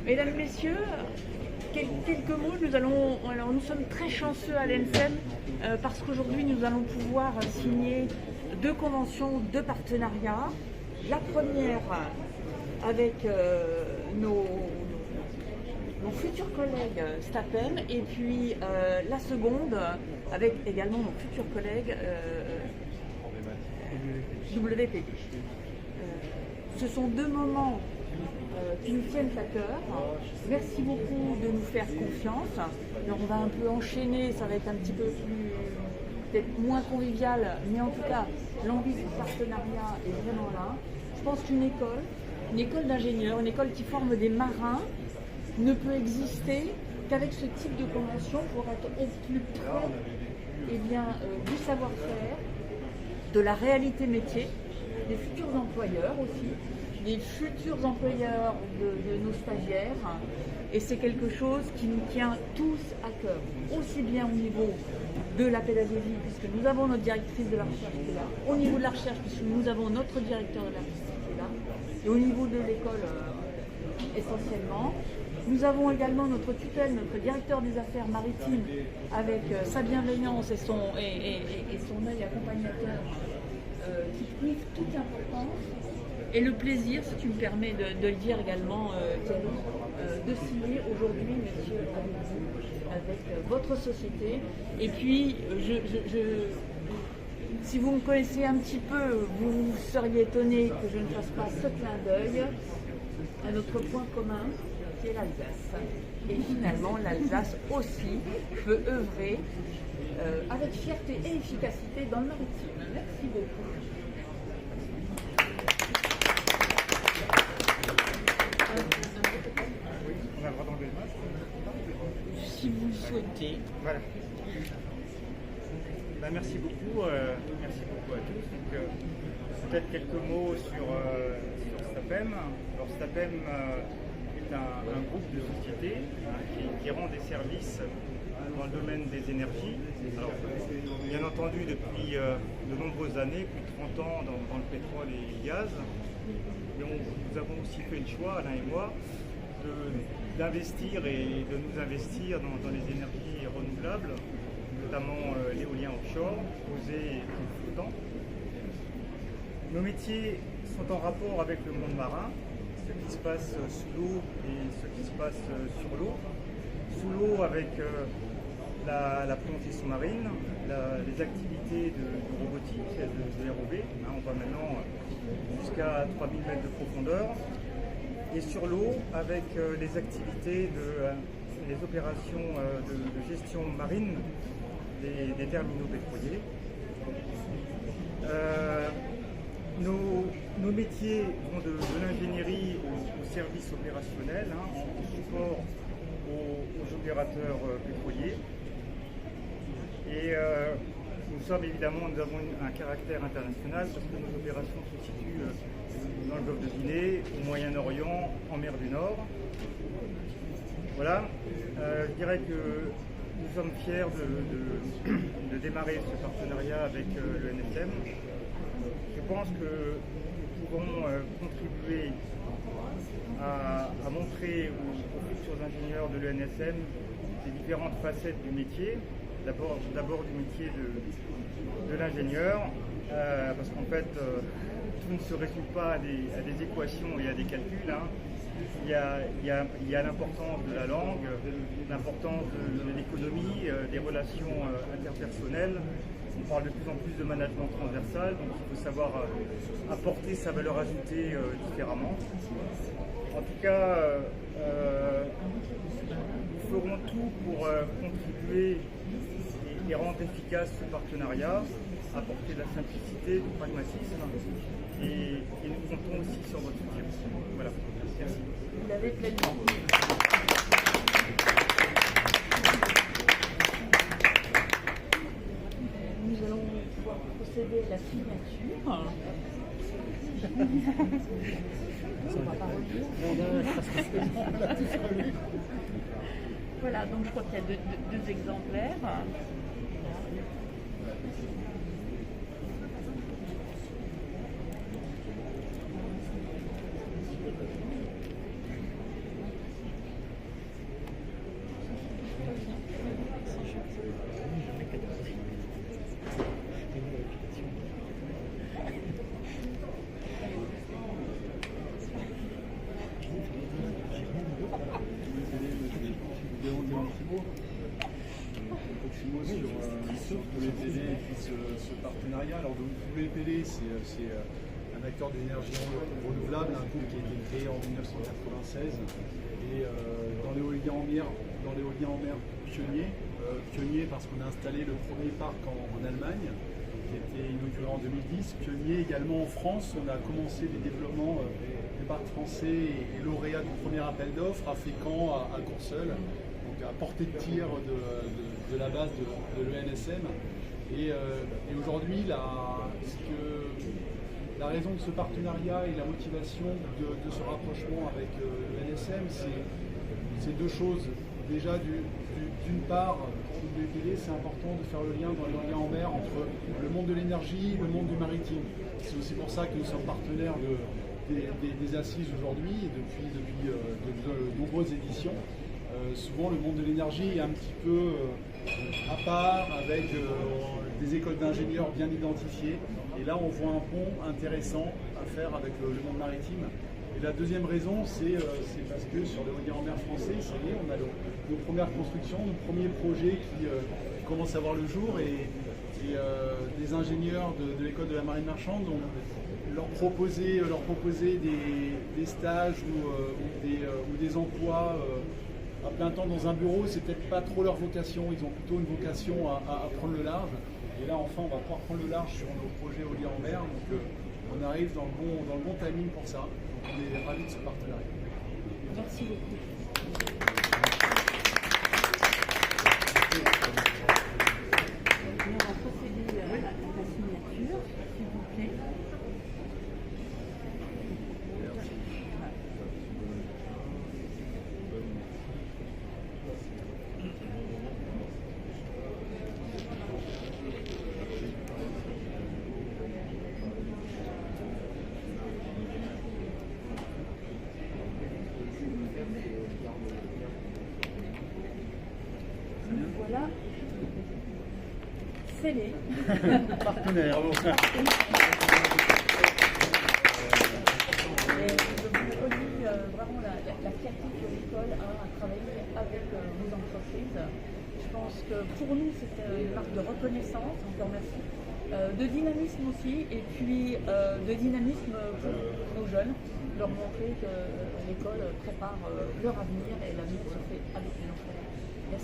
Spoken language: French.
Mesdames, Messieurs, quelques mots. Nous sommes très chanceux à l'ENSEM parce qu'aujourd'hui nous allons pouvoir signer 2 conventions de partenariat. La première avec nos futurs collègues STAPEM et puis la seconde avec également nos futurs collègues WPP. Ce sont 2 moments qui nous tiennent à cœur. Merci beaucoup de nous faire confiance. Alors on va un peu enchaîner, ça va être un petit peu plus, peut-être moins convivial, mais en tout cas, l'envie du partenariat est vraiment là. Je pense qu'une école d'ingénieurs, une école qui forme des marins, ne peut exister qu'avec ce type de convention pour être au plus près du savoir-faire, de la réalité métier, des futurs employeurs aussi, des futurs employeurs de nos stagiaires. Et c'est quelque chose qui nous tient tous à cœur, aussi bien au niveau de la pédagogie, puisque nous avons notre directrice de la recherche qui est là, au niveau de la recherche, puisque nous avons notre directeur de la recherche qui est là, et au niveau de l'école essentiellement. Nous avons également notre tutelle, notre directeur des affaires maritimes, avec sa bienveillance et son œil accompagnateur qui trouve toute l'importance. Et le plaisir, si tu me permets de le dire également, de signer aujourd'hui, monsieur, avec votre société. Et puis, si vous me connaissez un petit peu, vous seriez étonné que je ne fasse pas ce clin d'œil à notre point commun, qui est l'Alsace. Et finalement, l'Alsace aussi peut œuvrer avec fierté et efficacité dans le maritime. Merci beaucoup. On a le droit d'enlever le masque. Si vous le souhaitez. Voilà. Merci beaucoup à tous. Donc, peut-être quelques mots sur STAPEM. Alors STAPEM est un groupe de sociétés qui rend des services dans le domaine des énergies. Alors, bien entendu, depuis de nombreuses années, plus de 30 ans dans le pétrole et le gaz. Et nous avons aussi fait le choix, Alain et moi, d'investir et de nous investir dans les énergies renouvelables, notamment l'éolien offshore, posé et flottant. Nos métiers sont en rapport avec le monde marin, ce qui se passe sous l'eau et ce qui se passe sur l'eau. Sous l'eau avec la plongée sous-marine, les activités de robotique, de ROV. On va maintenant jusqu'à 3000 mètres de profondeur. Et sur l'eau avec les activités les opérations de gestion marine des terminaux pétroliers. Nos métiers vont de l'ingénierie au service opérationnel, en support aux opérateurs pétroliers. Et nous avons un caractère international parce que nos opérations se situent dans le golfe de Guinée, au Moyen-Orient, en mer du Nord. Voilà, je dirais que nous sommes fiers de démarrer ce partenariat avec l'ENSM. Je pense que nous pouvons contribuer à montrer aux futurs ingénieurs de l'ENSM les différentes facettes du métier. D'abord du métier de l'ingénieur, parce qu'en fait, tout ne se résume pas à des équations et à des calculs. Il y a l'importance de la langue, l'importance de l'économie, des relations interpersonnelles. On parle de plus en plus de management transversal, donc il faut savoir apporter sa valeur ajoutée différemment. En tout cas, nous ferons tout pour contribuer et rendre efficace ce partenariat, apporter de la simplicité, du pragmatisme, et nous comptons aussi sur votre soutien. Voilà, merci. Vous l'avez pleinement. Nous allons pouvoir procéder à la signature. On va pas relire. Voilà, donc je crois qu'il y a deux exemplaires. WPD et puis ce partenariat. Alors donc WPD, c'est un acteur d'énergie renouvelable, un groupe qui a été créé en 1996 et dans l'éolien en mer pionnier parce qu'on a installé le premier parc en Allemagne qui a été inauguré en 2010, pionnier également en France. On a commencé les développements des parcs français et lauréat du premier appel d'offres à Fécamp, à Courseulles, donc à portée de tir de la base de l'ENSM. Et aujourd'hui, la raison de ce partenariat et la motivation de ce rapprochement avec l'ENSM, c'est deux choses. Déjà, d'une part, pour le BPD, c'est important de faire le lien dans l'éolien en mer entre le monde de l'énergie et le monde du maritime. C'est aussi pour ça que nous sommes partenaires des assises aujourd'hui et depuis de nombreuses éditions. Souvent, le monde de l'énergie est un petit peu à part, avec des écoles d'ingénieurs bien identifiées. Et là, on voit un pont intéressant à faire avec le monde maritime. Et la deuxième raison, c'est parce que sur l'éolien en mer français, ça y est, on a nos premières constructions, nos premiers projets qui commencent à voir le jour et des ingénieurs de l'école de la marine marchande ont leur proposer des stages ou des emplois à plein temps dans un bureau. C'est peut-être pas trop leur vocation, ils ont plutôt une vocation à prendre le large. Et là, enfin, on va pouvoir prendre le large sur nos projets éoliens en mer. Donc, on arrive dans le bon timing pour ça. Donc, on est ravis de ce partenariat. Merci beaucoup. On va procéder à la signature, s'il vous plaît. Voilà, scellé. Partenaire. Et je vous redis vraiment la fierté que l'école a à travailler avec vos entreprises. Je pense que pour nous, c'est une marque de reconnaissance, encore merci, de dynamisme aussi, et puis de dynamisme pour nos jeunes, leur montrer que l'école prépare leur avenir et l'avenir se fait avec les enfants. Merci.